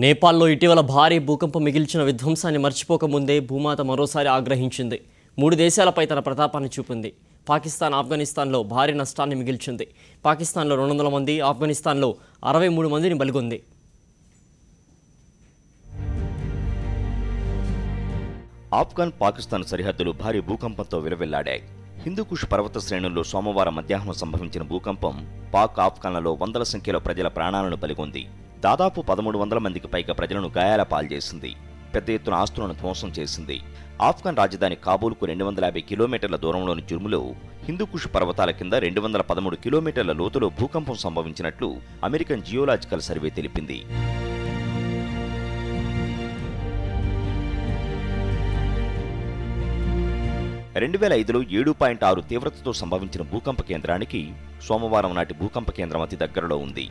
నేపాల్లో ఇటీవల భారీ భూకంపం మిగిల్చిన విధ్వంసాన్ని మర్చిపోకముందే భూమాత మరోసారి ఆగ్రహించింది. 3 దేశాలపై తన ప్రతాపాన్ని చూపింది. పాకిస్తాన్ ఆఫ్ఘనిస్తాన్లో భారీ నష్టాన్ని మిగిల్చింది. పాకిస్తాన్లో 200 మంది, ఆఫ్ఘనిస్తాన్లో 63 మందిని బలిగొంది. ఆఫ్ఘన్ పాకిస్తాన్ సరిహద్దులు భారీ భూకంపంతో విలవిల్లాడాయి. హిందూకుష్ పర్వత శ్రేణుల్లో సోమవారం మధ్యాహ్నం సంభవించిన భూకంపం పాక్ ఆఫ్ఘన్లలో వందల సంఖ్యలో ప్రజల ప్రాణాలను బలిగొంది. దాదాపు 1300 మందికి పైగా ప్రజలను గాయాల పాల్చేసింది. పెద్ద ఎత్తున ఆస్తులను ధ్వంసం చేసింది. ఆఫ్ఘన్ రాజధాని కాబూల్కు 250 కిలోమీటర్ల దూరంలోని జుర్ములో హిందూకుష్ పర్వతాల కింద 213 కిలోమీటర్ల లోతులో భూకంపం సంభవించినట్లు అమెరికన్ జియోలాజికల్ సర్వే తెలిపింది. లో 7.6 తీవ్రతతో సంభవించిన భూకంప కేంద్రానికి సోమవారం నాటి భూకంప కేంద్రం అతి దగ్గరలో ఉంది.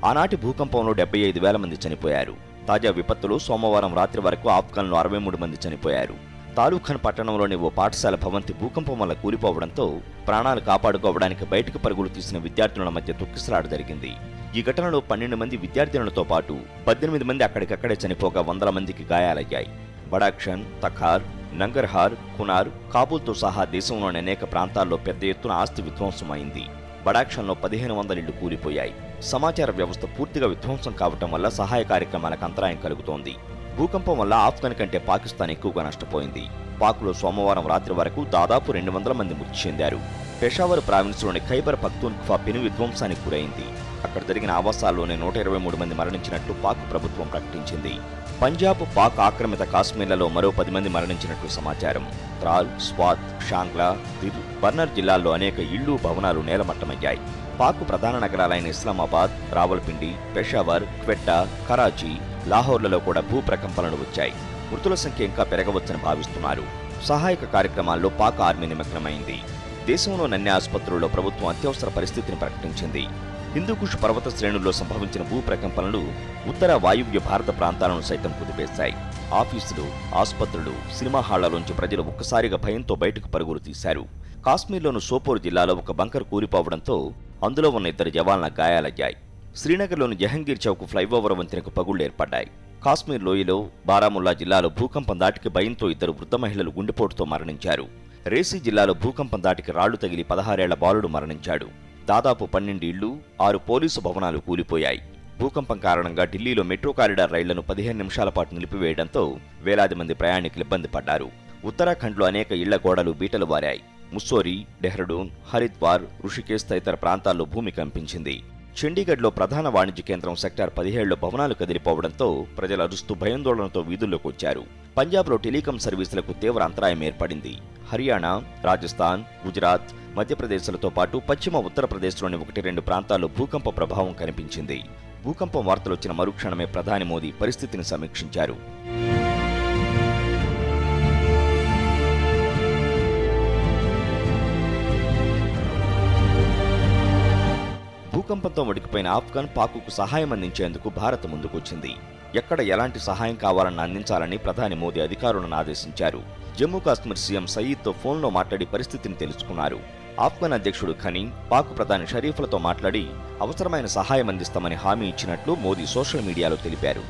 ఆనాటి భూకంపంలో 75,000 మంది చనిపోయారు. తాజా విపత్తులో సోమవారం రాత్రి వరకు ఆఫ్ఘన్లో 63 మంది చనిపోయారు. తాలూఖన్ పట్టణంలోని ఓ పాఠశాల భవంతి భూకంపం వల్ల కూలిపోవడంతో ప్రాణాలు కాపాడుకోవడానికి బయటకు పరుగులు తీసిన విద్యార్థుల మధ్య తొక్కిసలాట జరిగింది. ఈ ఘటనలో 12 మంది విద్యార్థినులతో పాటు 18 మంది అక్కడికక్కడే చనిపోగా 100 మందికి గాయాలయ్యాయి. బడాఖ్షన్, తఖార్, నంగర్హార్, కునార్, కాబూల్తో సహా దేశంలోని అనేక ప్రాంతాల్లో పెద్ద ఎత్తున ఆస్తి విధ్వంసమైంది. బడాఖ్షన్లో 1500 ఇళ్లు కూలిపోయాయి. సమాచార వ్యవస్థ పూర్తిగా విధ్వంసం కావటం వల్ల సహాయ కార్యక్రమాలకు అంతరాయం కలుగుతోంది. భూకంపం వల్ల ఆఫ్ఘన్ కంటే పాకిస్తాన్ ఎక్కువగా నష్టపోయింది. పాక్లో సోమవారం రాత్రి వరకు దాదాపు 200 మంది మృతి చెందారు. పెషావర్ ప్రావిన్స్లోని ఖైబర్ పఖ్తూన్ఖ్వా పెను విధ్వంసానికి గురైంది. అక్కడ జరిగిన ఆవాసాల్లోనే 123 మంది మరణించినట్లు పాక్ ప్రభుత్వం ప్రకటించింది. పంజాబ్, పాక్ ఆక్రమిత కాశ్మీర్లలో మరో 10 మంది మరణించినట్లు సమాచారం. త్రాల్, స్వాత్, షాంగ్లా, దిర్, బర్నర్ జిల్లాల్లో అనేక ఇళ్లు, భవనాలు నేలమట్టమయ్యాయి. పాక్ ప్రధాన నగరాలైన ఇస్లామాబాద్, రావల్పిండి, పెషావర్, క్వెట్టా, కరాచీ, లాహోర్లలో కూడా భూ ప్రకంపనలు వచ్చాయి. మృతుల సంఖ్య ఇంకా పెరగవచ్చని భావిస్తున్నారు. సహాయక కార్యక్రమాల్లో పాక్ ఆర్మీ నిమగ్నమైంది. దేశంలోని అన్ని ఆసుపత్రుల్లో ప్రభుత్వం అత్యవసర పరిస్థితిని ప్రకటించింది. హిందూకుష్ పర్వత శ్రేణుల్లో సంభవించిన భూ ప్రకంపనలు ఉత్తర వాయువ్య భారత ప్రాంతాలను సైతం కుదిపేశాయి. ఆఫీసులు, ఆసుపత్రులు, సినిమా హాళ్లలోంచి ప్రజలు ఒక్కసారిగా భయంతో బయటకు పరుగులు తీశారు. కాశ్మీర్లోని సోపోర్ జిల్లాలో ఒక బంకర్ కూలిపోవడంతో అందులో ఉన్న 2 జవాన్ల గాయాలయ్యాయి. శ్రీనగర్లోని జహంగీర్ చౌక్ ఫ్లైఓవర్ వంతెనకు పగుళ్లు ఏర్పడ్డాయి. కాశ్మీర్ లోయలో బారాముల్లా జిల్లాలో భూకంపం దాటికి భయంతో 2 వృద్ధ మహిళలు గుండెపోటుతో మరణించారు. రేసీ జిల్లాలో భూకంపం దాటికి రాళ్లు తగిలి 16 ఏళ్ల బాలుడు మరణించాడు. దాదాపు 12 ఇళ్లు, 6 పోలీసు భవనాలు కూలిపోయాయి. భూకంపం కారణంగా ఢిల్లీలో మెట్రో కారిడార్ రైళ్లను 15 నిమిషాల పాటు నిలిపివేయడంతో వేలాది మంది ప్రయాణికులు ఇబ్బంది పడ్డారు. ఉత్తరాఖండ్లో అనేక ఇళ్ల గోడలు బీటలు వారాయి. ముస్సోరీ, డెహ్రాడూన్, హరిద్వార్, రుషికేశ్ తదితర ప్రాంతాల్లో భూమి కంపించింది. చండీగఢ్లో ప్రధాన వాణిజ్య కేంద్రం సెక్టార్ 17లో భవనాలు కదిలిపోవడంతో ప్రజలు అరుస్తూ భయాందోళనతో వీధుల్లోకి వచ్చారు. పంజాబ్లో టెలికాం సర్వీసులకు తీవ్ర అంతరాయం ఏర్పడింది. హర్యానా, రాజస్థాన్, గుజరాత్, మధ్యప్రదేశ్లతో పాటు పశ్చిమ ఉత్తరప్రదేశ్లోని 1-2 ప్రాంతాల్లో భూకంప ప్రభావం కనిపించింది. భూకంపం వార్తలొచ్చిన మరుక్షణమే ప్రధాని మోదీ పరిస్థితిని సమీక్షించారు. భూకంపంతో వణికిపోయిన ఆఫ్ఘన్, పాక్కు సహాయం అందించేందుకు భారత్ ముందుకొచ్చింది. ఎక్కడ ఎలాంటి సహాయం కావాలన్నా అందించాలని ప్రధాని మోదీ అధికారులను ఆదేశించారు. జమ్మూ కాశ్మీర్ సీఎం సయీద్తో ఫోన్లో మాట్లాడి పరిస్థితిని తెలుసుకున్నారు. ఆఫ్ఘన్ అధ్యక్షుడు ఘనీ, పాక్ ప్రధాని షరీఫ్లతో మాట్లాడి అవసరమైన సహాయం అందిస్తామని హామీ ఇచ్చినట్లు మోదీ సోషల్ మీడియాలో తెలిపారు.